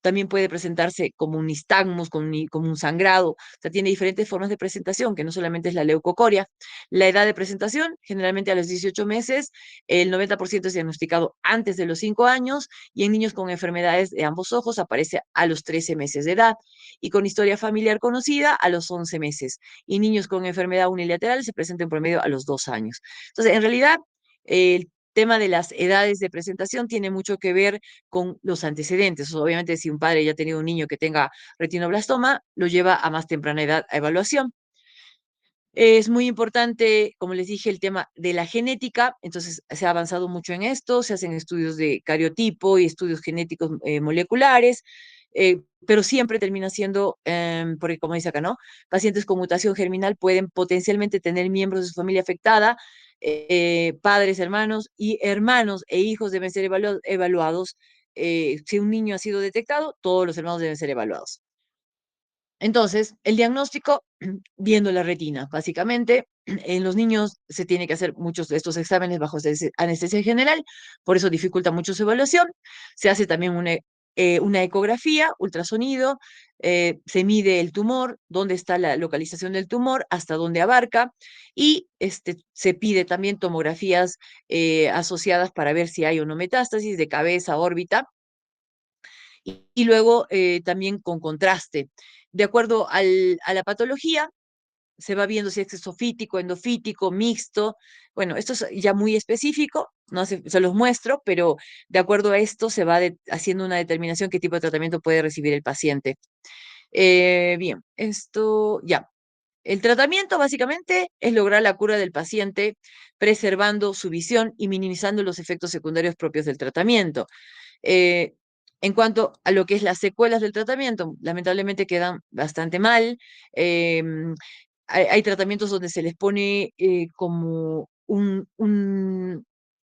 también puede presentarse como un nistagmus, como un sangrado. O sea, tiene diferentes formas de presentación, que no solamente es la leucocoria. La edad de presentación, generalmente a los 18 meses, el 90% es diagnosticado antes de los 5 años y en niños con enfermedades de ambos ojos aparece a los 13 meses de edad y con historia familiar conocida a los 11 meses. Y niños con enfermedad unilateral se presenta en promedio a los 2 años. Entonces, en realidad, el tema de las edades de presentación tiene mucho que ver con los antecedentes. Obviamente, si un padre ya ha tenido un niño que tenga retinoblastoma, lo lleva a más temprana edad a evaluación. Es muy importante, como les dije, el tema de la genética, entonces se ha avanzado mucho en esto, se hacen estudios de cariotipo y estudios genéticos moleculares, pero siempre termina siendo, porque como dice acá, ¿no? Pacientes con mutación germinal pueden potencialmente tener miembros de su familia afectada, padres, hermanos e hijos deben ser evaluados. Si un niño ha sido detectado, todos los hermanos deben ser evaluados. Entonces, el diagnóstico, viendo la retina, básicamente, en los niños se tiene que hacer muchos de estos exámenes bajo anestesia general, por eso dificulta mucho su evaluación. Se hace también una ecografía, ultrasonido, se mide el tumor, dónde está la localización del tumor, hasta dónde abarca, y se pide también tomografías asociadas para ver si hay o no metástasis de cabeza, órbita, y luego también con contraste. De acuerdo a la patología, se va viendo si es exofítico, endofítico, mixto. Bueno, esto es ya muy específico, no se los muestro, pero de acuerdo a esto se va haciendo una determinación qué tipo de tratamiento puede recibir el paciente. Bien, esto ya. El tratamiento básicamente es lograr la cura del paciente preservando su visión y minimizando los efectos secundarios propios del tratamiento. Eh, en cuanto a lo que es las secuelas del tratamiento, lamentablemente quedan bastante mal. Eh, hay tratamientos donde se les pone como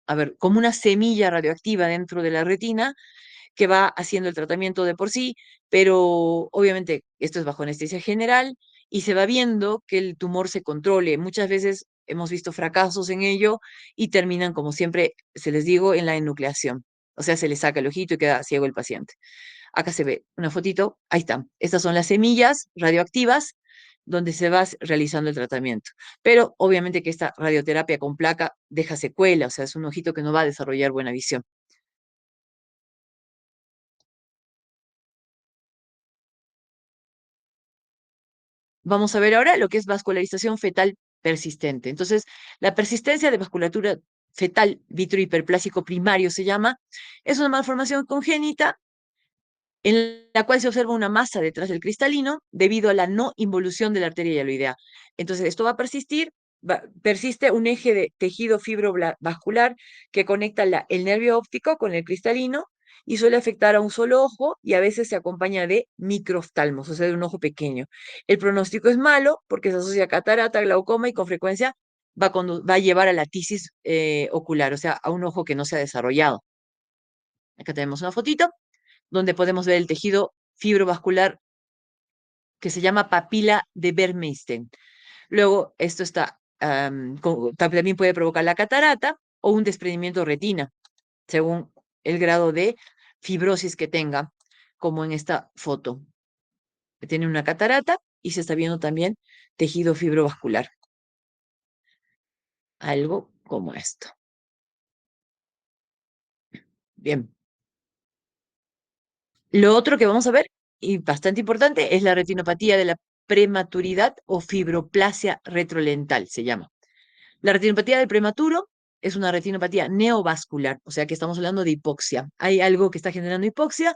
a ver, como una semilla radioactiva dentro de la retina que va haciendo el tratamiento de por sí, pero obviamente esto es bajo anestesia general y se va viendo que el tumor se controle. Muchas veces hemos visto fracasos en ello y terminan, como siempre se les digo, en la enucleación. O sea, se le saca el ojito y queda ciego el paciente. Acá se ve una fotito, ahí están. Estas son las semillas radioactivas donde se va realizando el tratamiento. Pero obviamente que esta radioterapia con placa deja secuela, o sea, es un ojito que no va a desarrollar buena visión. Vamos a ver ahora lo que es vascularización fetal persistente. Entonces, la persistencia de vasculatura fetal vitrohiperplásico primario se llama, es una malformación congénita en la cual se observa una masa detrás del cristalino debido a la no involución de la arteria hialoidea. Entonces, esto va a persistir, persiste un eje de tejido fibrovascular que conecta el nervio óptico con el cristalino y suele afectar a un solo ojo y a veces se acompaña de microoftalmos, o sea, de un ojo pequeño. El pronóstico es malo porque se asocia a catarata, glaucoma y con frecuencia va a llevar a la tisis ocular, o sea, a un ojo que no se ha desarrollado. Acá tenemos una fotito donde podemos ver el tejido fibrovascular que se llama papila de Vermeisten. Luego, esto también puede provocar la catarata o un desprendimiento de retina, según el grado de fibrosis que tenga, como en esta foto. Tiene una catarata y se está viendo también tejido fibrovascular, algo como esto. Bien. Lo otro que vamos a ver, y bastante importante, es la retinopatía de la prematuridad o fibroplasia retrolental, se llama. La retinopatía del prematuro es una retinopatía neovascular, o sea que estamos hablando de hipoxia. Hay algo que está generando hipoxia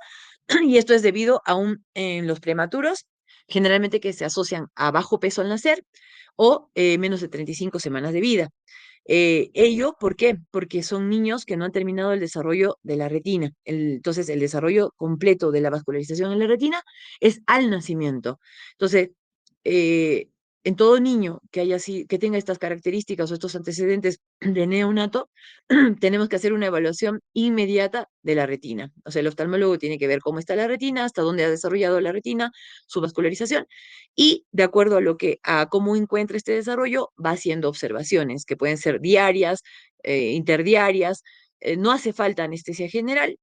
y esto es debido en los prematuros, generalmente que se asocian a bajo peso al nacer o menos de 35 semanas de vida. Ello, ¿por qué? Porque son niños que no han terminado el desarrollo de la retina. Entonces, el desarrollo completo de la vascularización en la retina es al nacimiento. Entonces, eh, en todo niño que tenga estas características o estos antecedentes de neonato, tenemos que hacer una evaluación inmediata de la retina. O sea, el oftalmólogo tiene que ver cómo está la retina, hasta dónde ha desarrollado la retina, su vascularización, y de acuerdo a cómo encuentra este desarrollo, va haciendo observaciones que pueden ser diarias, interdiarias. No hace falta anestesia general,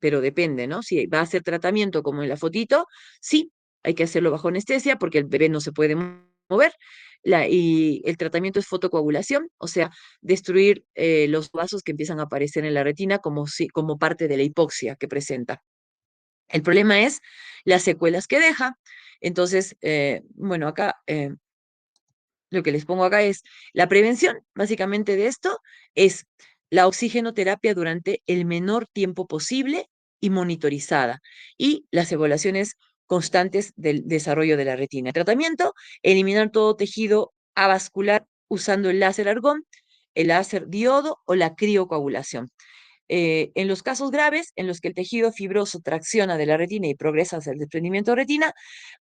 pero depende, ¿no? Si va a hacer tratamiento como en la fotito, sí, hay que hacerlo bajo anestesia porque el bebé no se puede mover. Y el tratamiento es fotocoagulación, o sea, destruir los vasos que empiezan a aparecer en la retina como parte de la hipoxia que presenta. El problema es las secuelas que deja. Entonces, bueno, acá lo que les pongo acá es la prevención, básicamente de esto, es la oxigenoterapia durante el menor tiempo posible y monitorizada, y las evaluaciones constantes del desarrollo de la retina. El tratamiento, eliminar todo tejido avascular usando el láser argón, el láser diodo o la criocoagulación. En los casos graves, en los que el tejido fibroso tracciona de la retina y progresa hacia el desprendimiento de retina,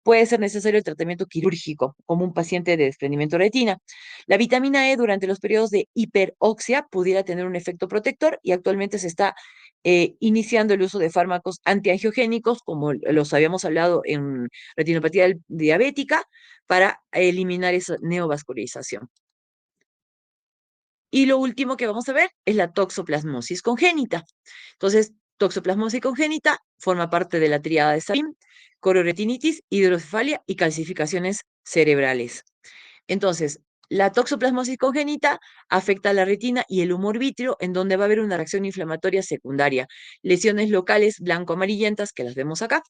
puede ser necesario el tratamiento quirúrgico, como un paciente de desprendimiento de retina. La vitamina E durante los periodos de hiperoxia pudiera tener un efecto protector y actualmente se está iniciando el uso de fármacos antiangiogénicos, como los habíamos hablado en retinopatía diabética, para eliminar esa neovascularización. Y lo último que vamos a ver es la toxoplasmosis congénita. Entonces, toxoplasmosis congénita forma parte de la tríada de Sabin, cororetinitis, hidrocefalia y calcificaciones cerebrales. Entonces, la toxoplasmosis congénita afecta a la retina y el humor vítreo, en donde va a haber una reacción inflamatoria secundaria, lesiones locales blanco-amarillentas, que las vemos acá.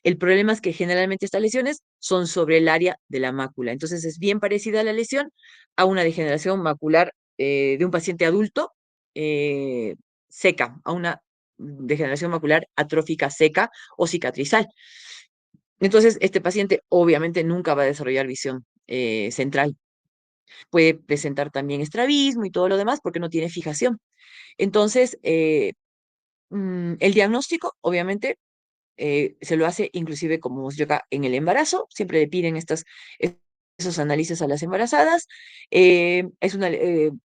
El problema es que generalmente estas lesiones son sobre el área de la mácula. Entonces, es bien parecida la lesión a una degeneración macular de un paciente adulto eh, seca, a una degeneración macular atrófica seca o cicatrizal. Entonces, este paciente obviamente nunca va a desarrollar visión central. Puede presentar también estrabismo y todo lo demás porque no tiene fijación. Entonces, el diagnóstico, obviamente, se lo hace inclusive como yo acá en el embarazo, siempre le piden esos análisis a las embarazadas.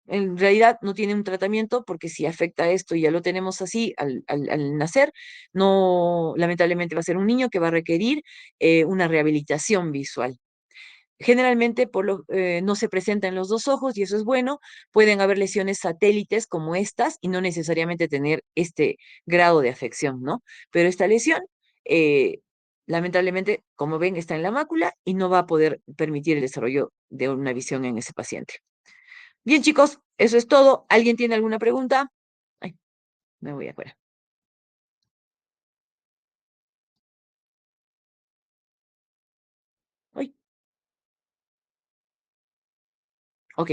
En realidad no tiene un tratamiento porque si afecta esto y ya lo tenemos así al nacer, no, lamentablemente va a ser un niño que va a requerir una rehabilitación visual. Generalmente no se presenta en los dos ojos y eso es bueno. Pueden haber lesiones satélites como estas y no necesariamente tener este grado de afección, ¿no? Pero esta lesión, eh, lamentablemente, como ven, está en la mácula y no va a poder permitir el desarrollo de una visión en ese paciente. Bien, chicos, eso es todo. ¿Alguien tiene alguna pregunta? Ay, me voy afuera. Ay, ok,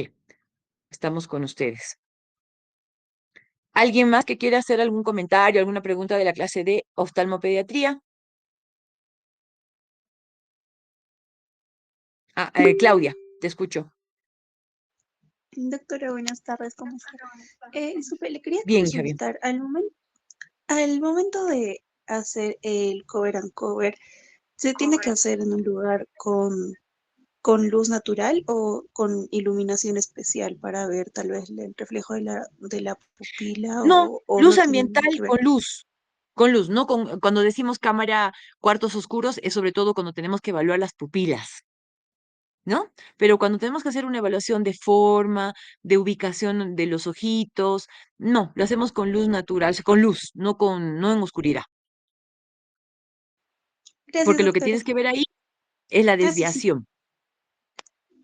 estamos con ustedes. ¿Alguien más que quiera hacer algún comentario, alguna pregunta de la clase de oftalmopediatría? Claudia, te escucho. Doctora, buenas tardes, ¿cómo está? Le quería Bien, hija, bien. consultar al momento. Al momento de hacer el cover and cover, ¿se tiene que hacer en un lugar con luz natural o con iluminación especial para ver tal vez el reflejo de la pupila No, o luz no tiene ambiental nada que ver? con luz, ¿no? Cuando decimos cámara, cuartos oscuros, es sobre todo cuando tenemos que evaluar las pupilas, ¿no? Pero cuando tenemos que hacer una evaluación de forma, de ubicación de los ojitos, no, lo hacemos con luz natural, con luz, no en oscuridad, Gracias, porque lo que doctora. tienes que ver ahí es la Ah, sí, sí, desviación,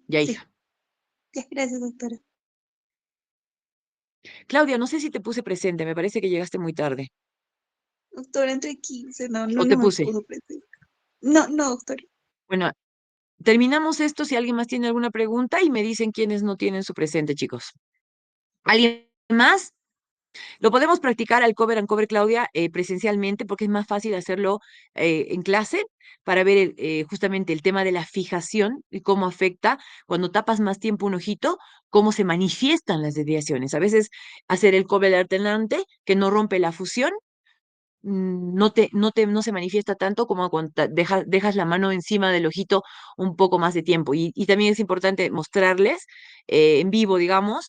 ya sí. hija. Ya, gracias, doctora. Claudia, no sé si te puse presente, me parece que llegaste muy tarde, Doctora, entre 15, no, no, o no te me puse. pudo presente. No, no, doctora. Bueno, terminamos esto si alguien más tiene alguna pregunta y me dicen quiénes no tienen su presente, chicos. ¿Alguien más? Lo podemos practicar al cover and cover, Claudia, presencialmente, porque es más fácil hacerlo en clase para ver justamente el tema de la fijación y cómo afecta cuando tapas más tiempo un ojito, cómo se manifiestan las desviaciones. A veces hacer el cover alternante que no rompe la fusión no se manifiesta tanto como cuando dejas la mano encima del ojito un poco más de tiempo. Y también es importante mostrarles en vivo, digamos,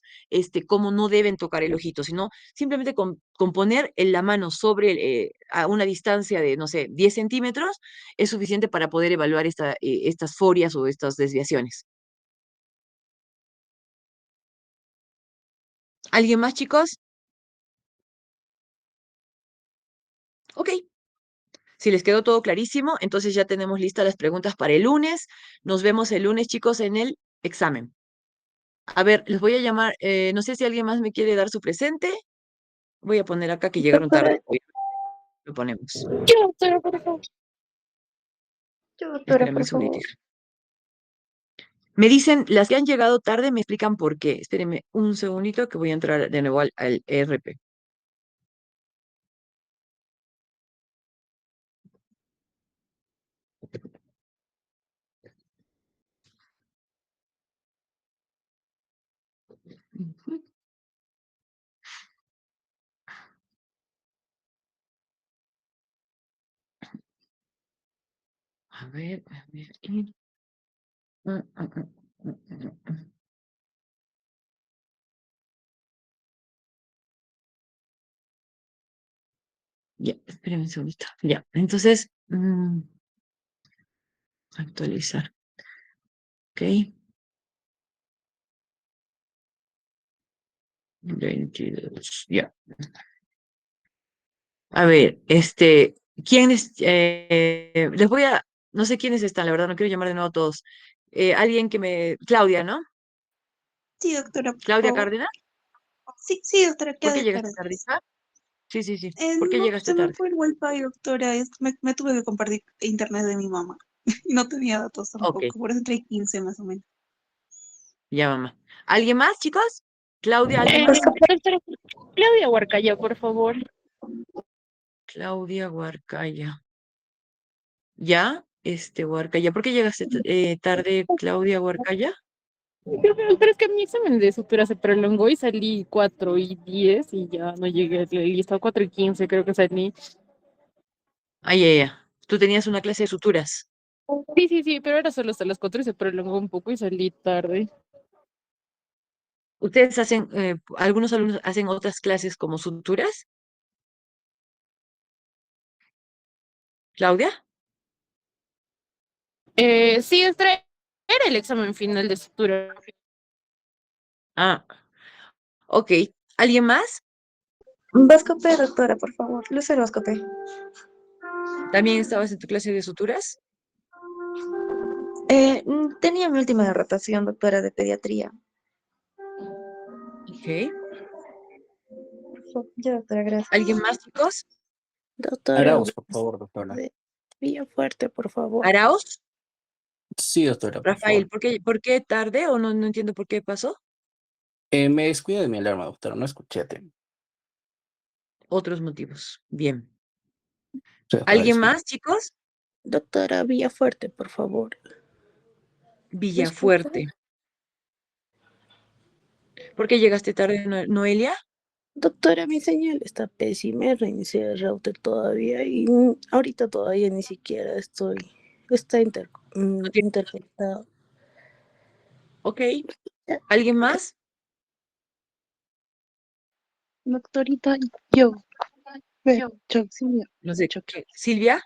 cómo no deben tocar el ojito, sino simplemente con poner la mano sobre a una distancia de, no sé, 10 centímetros es suficiente para poder evaluar estas forias o estas desviaciones. ¿Alguien más, chicos? Ok. Si les quedó todo clarísimo, entonces ya tenemos listas las preguntas para el lunes. Nos vemos el lunes, chicos, en el examen. A ver, les voy a llamar, no sé si alguien más me quiere dar su presente. Voy a poner acá que llegaron Doctora, tarde. Lo ponemos. yo, doctora, por favor. Yo, doctora, Espérame un por segundito, favor. hija. Me dicen, las que han llegado tarde me explican por qué. Espérenme un segundito que voy a entrar de nuevo al ERP. Ujú. A ver, a ver. Mm, mm, mm, mm, mm, mm. Ya, espérenme un segundito. Ya, entonces, actualizar. Ok. 22. Ya. A ver, ¿quiénes? Les voy a, no sé quiénes están, la verdad, no quiero llamar de nuevo a todos. Alguien Claudia, ¿no? Sí, doctora, por Claudia favor. Cárdenas, Sí, sí, doctora, ¿por queda qué de llegaste tarde? tardes. Ah, sí, sí, sí. ¿Por qué No, llegaste se me tarde? fue el wifi, doctora. Me tuve que compartir internet de mi mamá. Y no tenía datos Ok, tampoco, por eso entré 15 más o menos. ya, mamá. ¿Alguien más, chicos? Claudia, ¿alguien más? Doctora, Claudia Huarcaya, por favor. Claudia Huarcaya. ¿Ya? Huarcaya. ¿Por qué llegaste tarde, Claudia Huarcaya? Pero es que mi examen de sutura se prolongó y salí 4:10 y ya no llegué. Y estaba 4:15, creo que salí. Ay, ay, ay. Tú tenías una clase de suturas. Sí, sí, sí, pero era solo hasta las 4 y se prolongó un poco y salí tarde. ¿Ustedes algunos alumnos hacen otras clases como suturas? ¿Claudia? Sí, era el examen final de sutura. Ah, ok. ¿Alguien más? Vascope, doctora, por favor. Lucero Vascope. ¿También estabas en tu clase de suturas? Tenía mi última rotación, doctora, de pediatría. Ok. Ya, doctora, gracias. ¿Alguien más, chicos? Doctora, Arauz, por favor, doctora. vía fuerte, por favor. ¿Araos? Sí, doctora, por Rafael, favor. ¿por qué tarde o no entiendo por qué pasó? Me descuido de mi alarma, doctora, no escuché a tiempo. Otros motivos. Bien. Sí, doctora, ¿Alguien disculpe. más, chicos? Doctora, vía fuerte, por favor. ¿Me escucha? Villafuerte. ¿Por qué llegaste tarde, Noelia? Doctora, mi señal está pésima, reinicié el router todavía y ahorita todavía ni siquiera está interconectado. Ok. ¿Alguien más? Doctorita, yo, Silvia, No sé. ¿Silvia?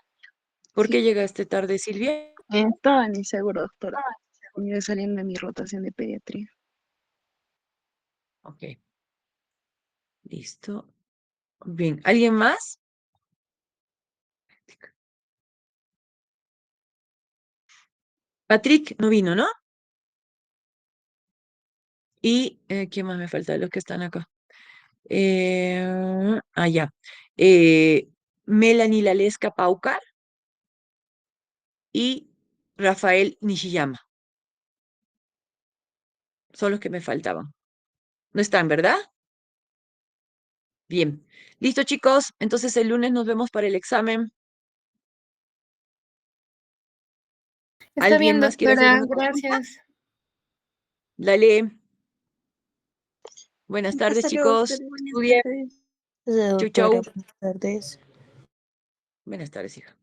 ¿Por sí, qué llegaste tarde, Silvia? estaba en mi seguro, doctora. Yo saliendo de mi rotación de pediatría. Ok. Listo. Bien. ¿Alguien más? Patrick no vino, ¿no? Y ¿quién más me falta de los que están acá? Ya. Melanie Lalesca Paucar y Rafael Nishiyama. Son los que me faltaban. No están, ¿verdad? Bien. Listo, chicos. Entonces el lunes nos vemos para el examen. Está ¿Alguien bien, más quiere hacer doctora, una consulta? gracias. Dale. Buenas tardes, Hasta luego, chicos. doctora. Buenas Estudien. tardes. Chau, Doctora, chau. buenas tardes. Buenas tardes, hija.